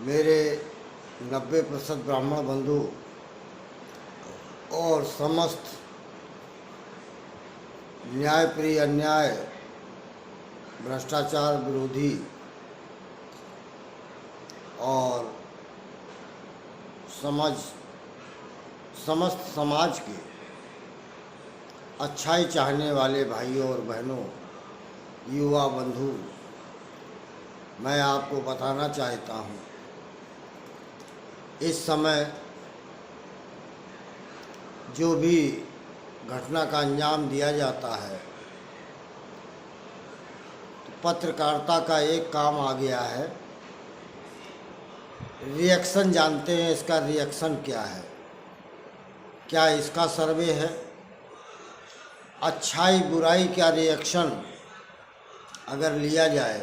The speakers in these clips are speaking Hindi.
मेरे 90% ब्राह्मण बंधु और समस्त न्यायप्रिय, अन्याय, भ्रष्टाचार विरोधी और समस्त समाज के अच्छाई चाहने वाले भाइयों और बहनों, युवा बंधु, मैं आपको बताना चाहता हूँ, इस समय जो भी घटना का अंजाम दिया जाता है, तो पत्रकारिता का एक काम आ गया है। रिएक्शन जानते हैं, इसका रिएक्शन क्या है, क्या इसका सर्वे है, अच्छाई बुराई क्या रिएक्शन अगर लिया जाए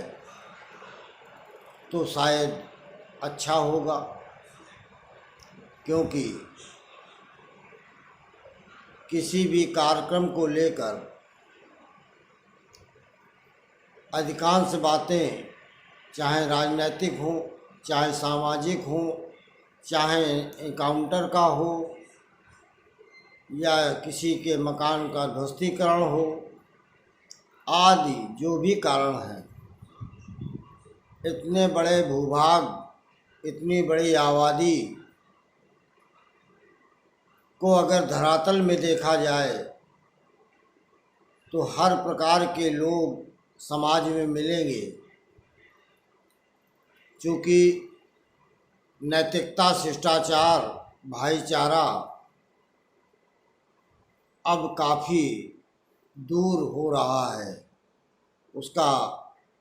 तो शायद अच्छा होगा, क्योंकि किसी भी कार्यक्रम को लेकर अधिकांश बातें, चाहे राजनीतिक हो, चाहे सामाजिक हो, चाहे एनकाउंटर का हो, या किसी के मकान का ध्वस्तीकरण हो, आदि जो भी कारण हैं, इतने बड़े भूभाग, इतनी बड़ी आबादी को अगर धरातल में देखा जाए तो हर प्रकार के लोग समाज में मिलेंगे। चूँकि नैतिकता, शिष्टाचार, भाईचारा अब काफ़ी दूर हो रहा है। उसका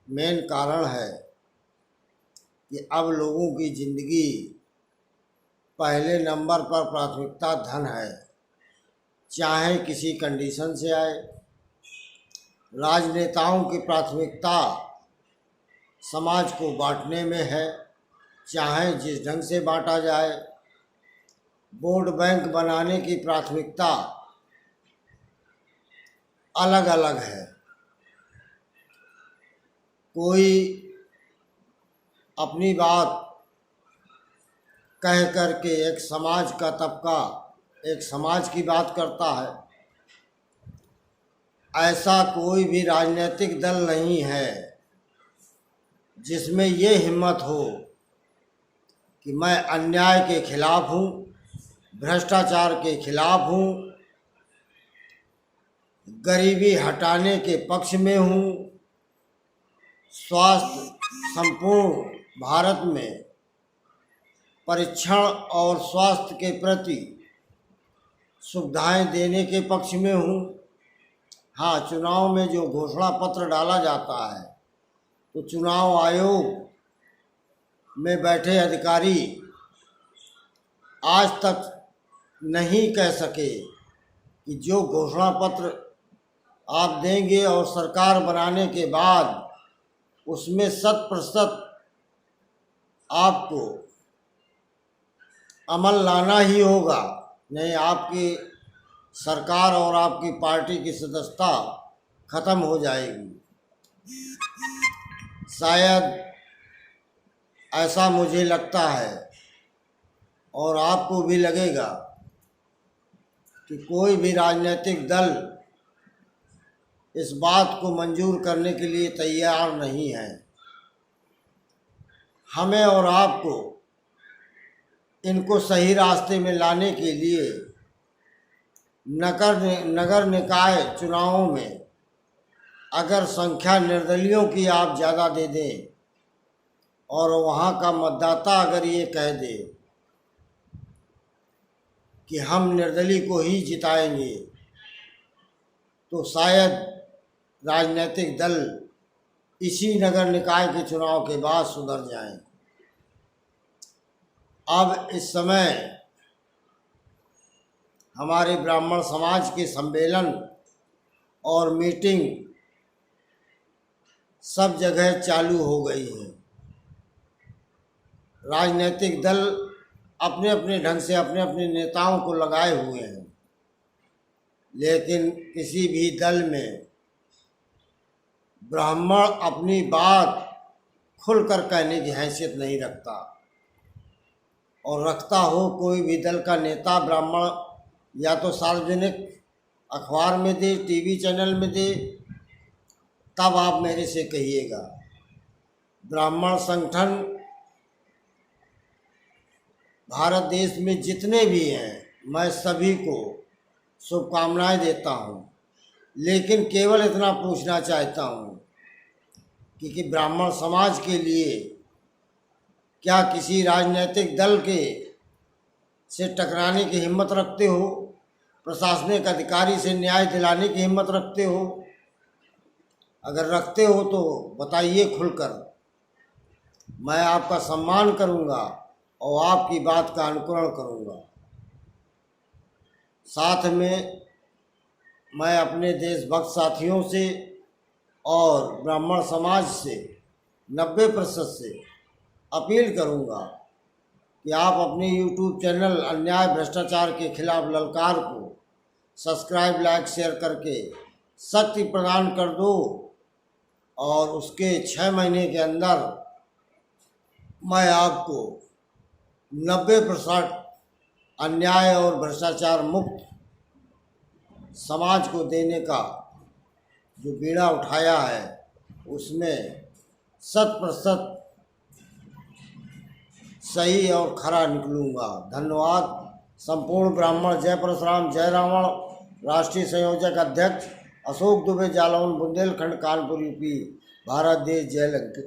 मेन कारण है कि अब लोगों की ज़िंदगी पहले नंबर पर प्राथमिकता धन है, चाहे किसी कंडीशन से आए। राजनेताओं की प्राथमिकता समाज को बांटने में है, चाहे जिस ढंग से बांटा जाए। वोट बैंक बनाने की प्राथमिकता अलग अलग है। कोई अपनी बात कह कर के एक समाज का तबका, एक समाज की बात करता है। ऐसा कोई भी राजनीतिक दल नहीं है जिसमें ये हिम्मत हो कि मैं अन्याय के खिलाफ हूँ, भ्रष्टाचार के खिलाफ हूँ, गरीबी हटाने के पक्ष में हूँ, स्वास्थ्य संपूर्ण भारत में परीक्षण और स्वास्थ्य के प्रति सुविधाएं देने के पक्ष में हूँ। हाँ, चुनाव में जो घोषणा पत्र डाला जाता है, तो चुनाव आयोग में बैठे अधिकारी आज तक नहीं कह सके कि जो घोषणा पत्र आप देंगे और सरकार बनाने के बाद उसमें 100% आपको अमल लाना ही होगा, नहीं आपकी सरकार और आपकी पार्टी की सदस्यता खत्म हो जाएगी। शायद ऐसा मुझे लगता है और आपको भी लगेगा कि कोई भी राजनीतिक दल इस बात को मंजूर करने के लिए तैयार नहीं है। हमें और आपको इनको सही रास्ते में लाने के लिए नगर निकाय चुनावों में अगर संख्या निर्दलियों की आप ज़्यादा दे दें और वहाँ का मतदाता अगर ये कह दे कि हम निर्दलीय को ही जिताएंगे, तो शायद राजनीतिक दल इसी नगर निकाय के चुनाव के बाद सुधर जाएं। अब इस समय हमारे ब्राह्मण समाज के सम्मेलन और मीटिंग सब जगह चालू हो गई है। राजनीतिक दल अपने अपने ढंग से अपने अपने नेताओं को लगाए हुए हैं, लेकिन किसी भी दल में ब्राह्मण अपनी बात खुलकर कहने की हैसियत नहीं रखता। और रखता हो कोई भी दल का नेता ब्राह्मण, या तो सार्वजनिक अखबार में दे, टीवी चैनल में दे, तब आप मेरे से कहिएगा। ब्राह्मण संगठन भारत देश में जितने भी हैं, मैं सभी को शुभकामनाएं देता हूं, लेकिन केवल इतना पूछना चाहता हूं कि ब्राह्मण समाज के लिए क्या किसी राजनीतिक दल के से टकराने की हिम्मत रखते हो? प्रशासनिक अधिकारी से न्याय दिलाने की हिम्मत रखते हो? अगर रखते हो तो बताइए खुलकर, मैं आपका सम्मान करूंगा और आपकी बात का अनुकरण करूंगा। साथ में मैं अपने देशभक्त साथियों से और ब्राह्मण समाज से 90% से अपील करूंगा कि आप अपने YouTube चैनल अन्याय भ्रष्टाचार के खिलाफ ललकार को सब्सक्राइब, लाइक, शेयर करके शक्ति प्रदान कर दो, और उसके 6 महीने के अंदर मैं आपको 90% अन्याय और भ्रष्टाचार मुक्त समाज को देने का जो बीड़ा उठाया है उसमें 100% सही और खरा निकलूँगा। धन्यवाद। संपूर्ण ब्राह्मण। जय परशुराम, जय रावण। राष्ट्रीय संयोजक अध्यक्ष अशोक दुबे, जालौन, बुंदेलखंड, कानपुर, यूपी, भारत देश। जय लंका।